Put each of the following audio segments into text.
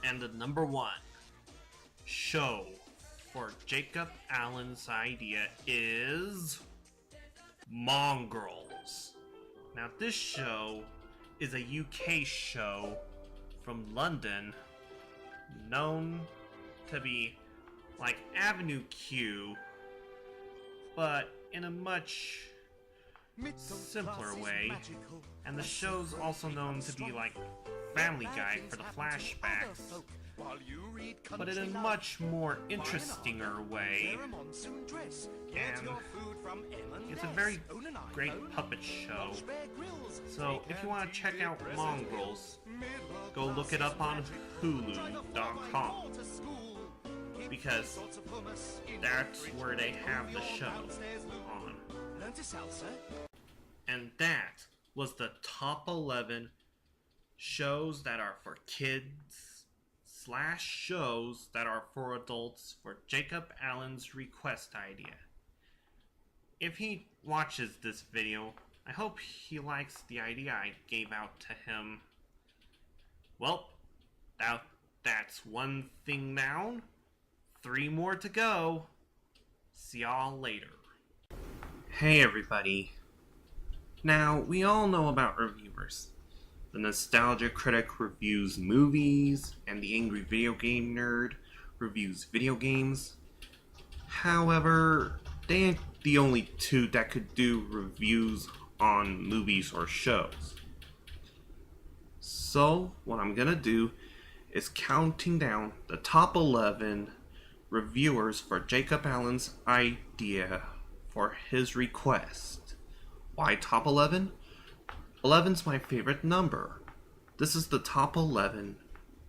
And the number one show for Jacob Allen's idea is Mongrels. Now this show is a UK show from London known to be like Avenue Q, but in a much simpler way. And the show's also known to be like Family Guy for the flashbacks, but in a much more interestinger way. And it's a very great puppet show. So if you want to check out Mongrels, go look it up on Hulu.com, because that's where they have the show on. And that was the top 11 shows that are for kids / shows that are for adults for Jacob Allen's request idea. If he watches this video, I hope he likes the idea I gave out to him. Well, that's one thing down. 3 more to go. See y'all later. Hey everybody. Now, we all know about reviewers. The Nostalgia Critic reviews movies, and the Angry Video Game Nerd reviews video games. However, they ain't the only two that could do reviews on movies or shows. So, what I'm gonna do is counting down the top 11 reviewers for Jacob Allen's idea for his request. Why top 11? 11's my favorite number. This is the top 11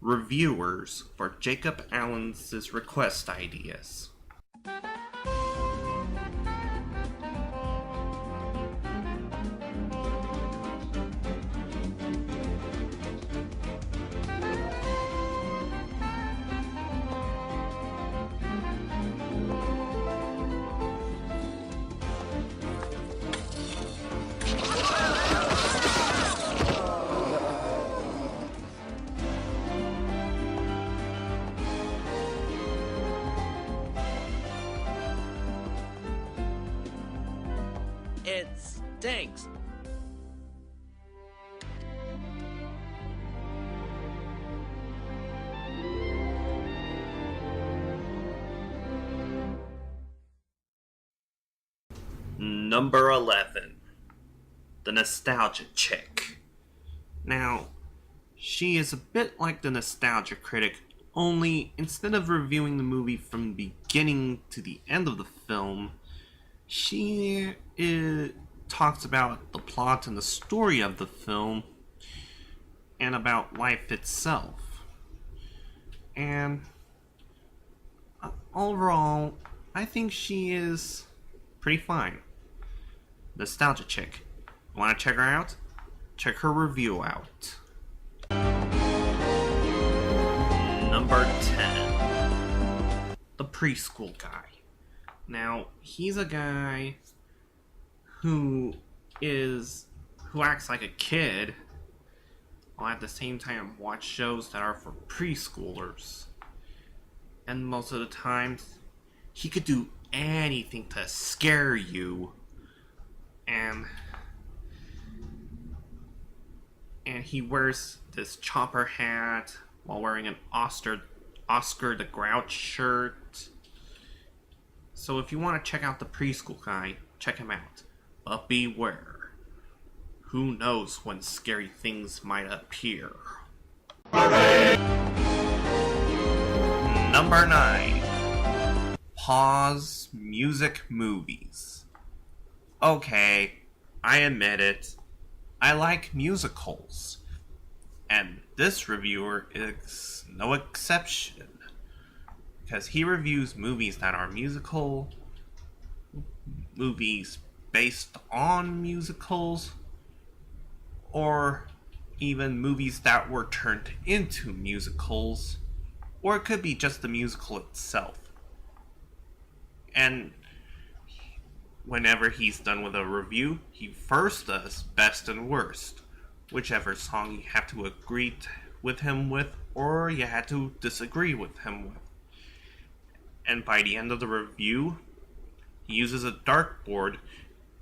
reviewers for Jacob Allen's request ideas. It stinks. Number 11. The Nostalgia Chick. Now, she is a bit like the Nostalgia Critic, only instead of reviewing the movie from the beginning to the end of the film, she talks about the plot and the story of the film and about life itself. And overall, I think she is pretty fine. Nostalgia Chick. Want to check her out? Check her review out. Number 10. The Preschool Guy. Now, he's a guy who acts like a kid, while at the same time watch shows that are for preschoolers. And most of the times, he could do anything to scare you. And he wears this chopper hat while wearing an Oscar the Grouch shirt. So if you want to check out the Preschool Guy, check him out. But beware. Who knows when scary things might appear. Number 9. Pause Music Movies. Okay, I admit it. I like musicals. And this reviewer is no exception, because he reviews movies that are musical, movies based on musicals, or even movies that were turned into musicals, or it could be just the musical itself. And whenever he's done with a review, he first does best and worst, whichever song you have to agree with him with, or you had to disagree with him with. And by the end of the review, he uses a dartboard,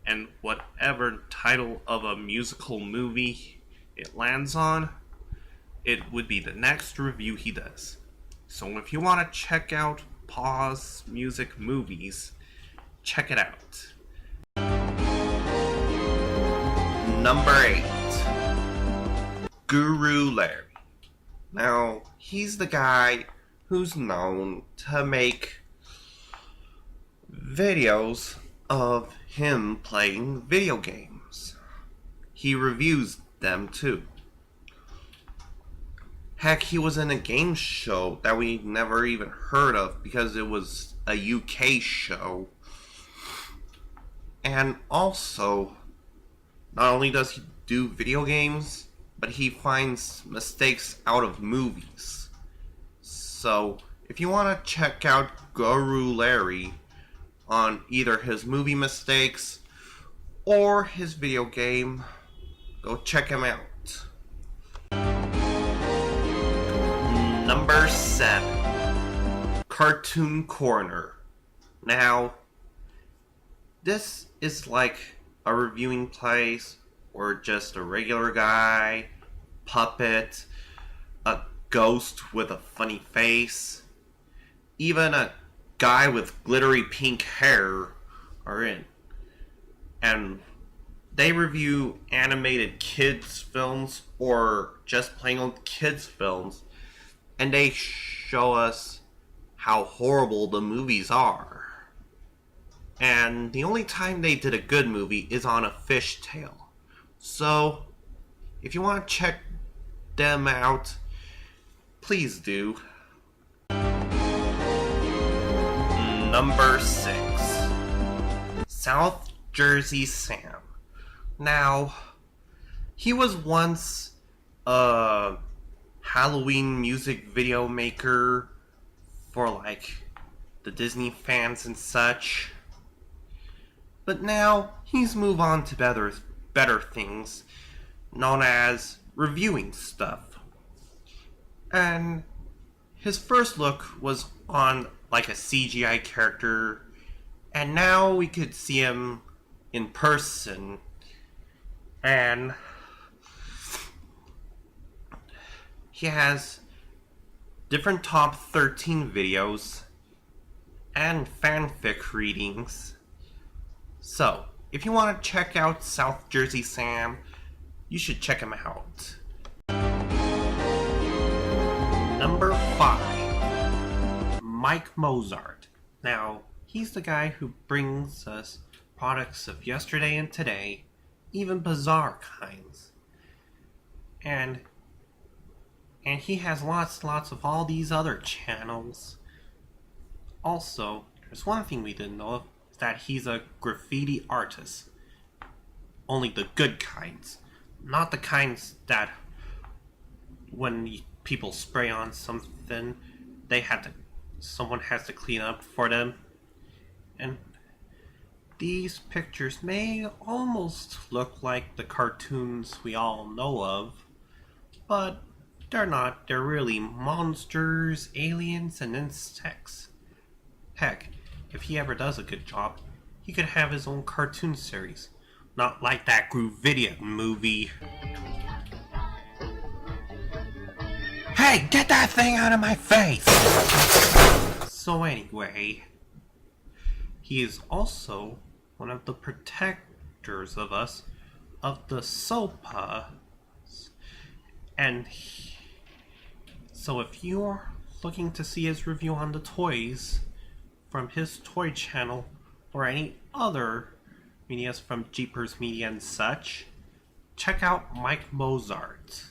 and whatever title of a musical movie it lands on, it would be the next review he does. So if you want to check out Paw's music movies, check it out. Number 8. Guru Larry. Now, he's the guy who's known to make videos of him playing video games. He reviews them too. Heck, he was in a game show that we never even heard of because it was a UK show. And also, not only does he do video games, but he finds mistakes out of movies. So, if you want to check out Guru Larry on either his movie mistakes or his video game, go check him out. Number 7. Cartoon Corner. Now, this is like a reviewing place or just a regular guy, puppet, a ghost with a funny face, even a guy with glittery pink hair are in. And they review animated kids films or just plain old kids films, and they show us how horrible the movies are. And the only time they did a good movie is on A Fish Tale. So, if you want to check them out, please do. Number 6. South Jersey Sam. Now, he was once a Halloween music video maker for like the Disney fans and such. But now he's moved on to better things, known as reviewing stuff. And his first look was on like a CGI character, and now we could see him in person. And he has different top 13 videos and fanfic readings. So, if you want to check out South Jersey Sam, you should check him out. Number 5. Mike Mozart. Now, he's the guy who brings us products of yesterday and today, even bizarre kinds. And he has lots of all these other channels. Also, there's one thing we didn't know of, that he's a graffiti artist. Only the good kinds. Not the kinds that when people spray on something, someone has to clean up for them. And these pictures may almost look like the cartoons we all know of, but they're not. They're really monsters, aliens, and insects. Heck, if he ever does a good job, he could have his own cartoon series. Not like that Groovidia movie. Hey, get that thing out of my face! So anyway, he is also one of the protectors of us, of the SOPA. And so if you're looking to see his review on the toys from his toy channel, or any other medias from Jeepers Media and such, check out Mike Mozart.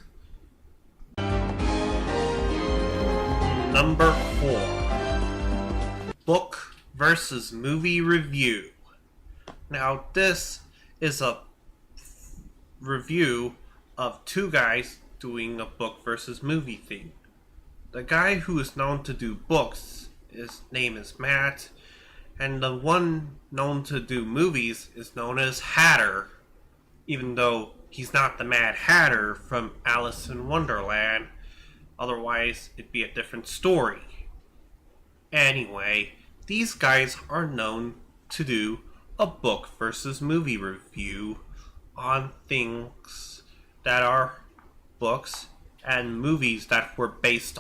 Number 4. Book versus movie review. Now this is a review of two guys doing a book versus movie thing. The guy who is known to do books, his name is Matt, and the one known to do movies is known as Hatter, even though he's not the Mad Hatter from Alice in Wonderland. Otherwise, it'd be a different story. Anyway, these guys are known to do a book versus movie review on things that are books and movies that were based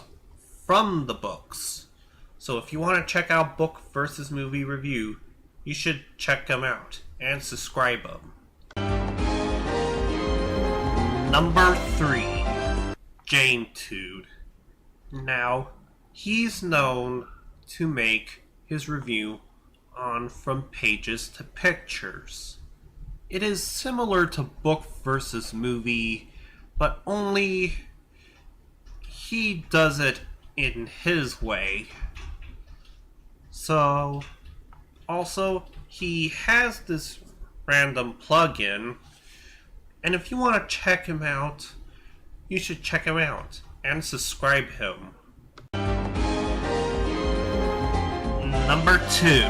from the books. So if you want to check out book versus movie review, you should check them out and subscribe them. Number 3, Jametude. Now, he's known to make his review on From Pages to Pictures. It is similar to book versus movie, but only he does it in his way. So, also, he has this random plugin, and if you want to check him out, you should check him out and subscribe him. Number 2,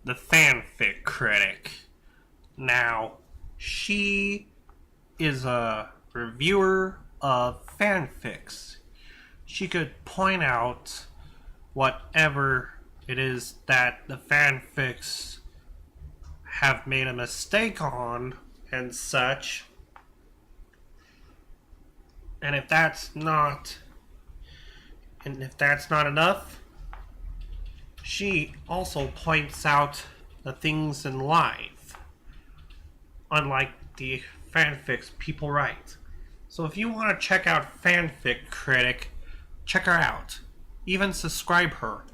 the Fanfic Critic. Now, she is a reviewer of fanfics. She could point out whatever it is that the fanfics have made a mistake on and such. And if that's not enough, she also points out the things in life, unlike the fanfics people write. So if you want to check out Fanfic Critic, check her out. Even subscribe her.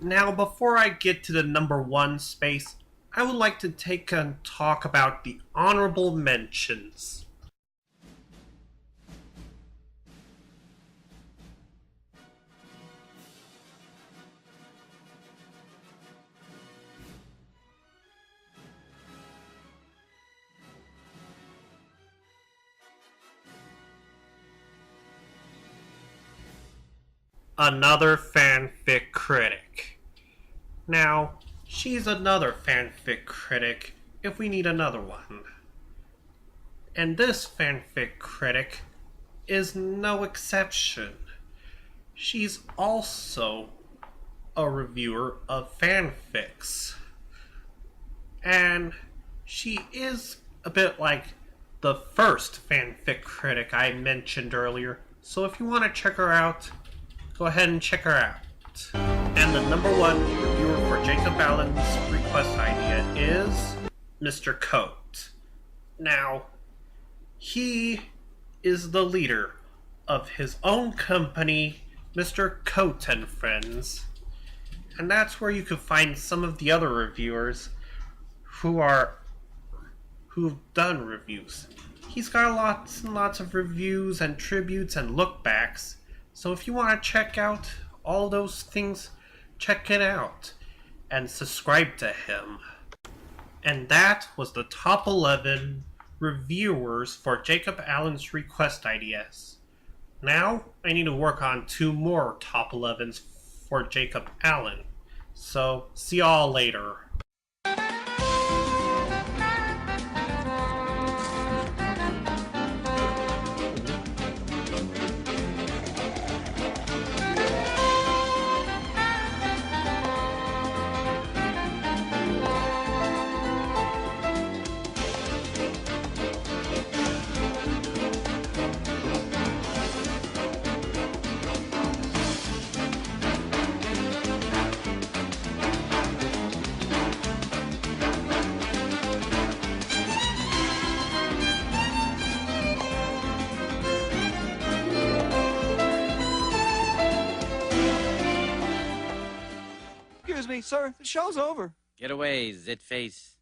Now, before I get to the number 1 space, I would like to take and talk about the honorable mentions. Another fanfic critic. Now, she's another fanfic critic if we need another one. And this fanfic critic is no exception. She's also a reviewer of fanfics. And she is a bit like the first fanfic critic I mentioned earlier. So if you want to check her out, go ahead and check her out. And the number 1 reviewer for Jacob Allen's request idea is Mr. Coat. Now, he is the leader of his own company, Mr. Coat and Friends. And that's where you can find some of the other reviewers who've done reviews. He's got lots and lots of reviews and tributes and lookbacks. So if you want to check out all those things, check it out and subscribe to him. And that was the top 11 reviewers for Jacob Allen's request ideas. Now, I need to work on 2 more top 11s for Jacob Allen. So, see y'all later. Excuse me, sir. The show's over. Get away, zitface.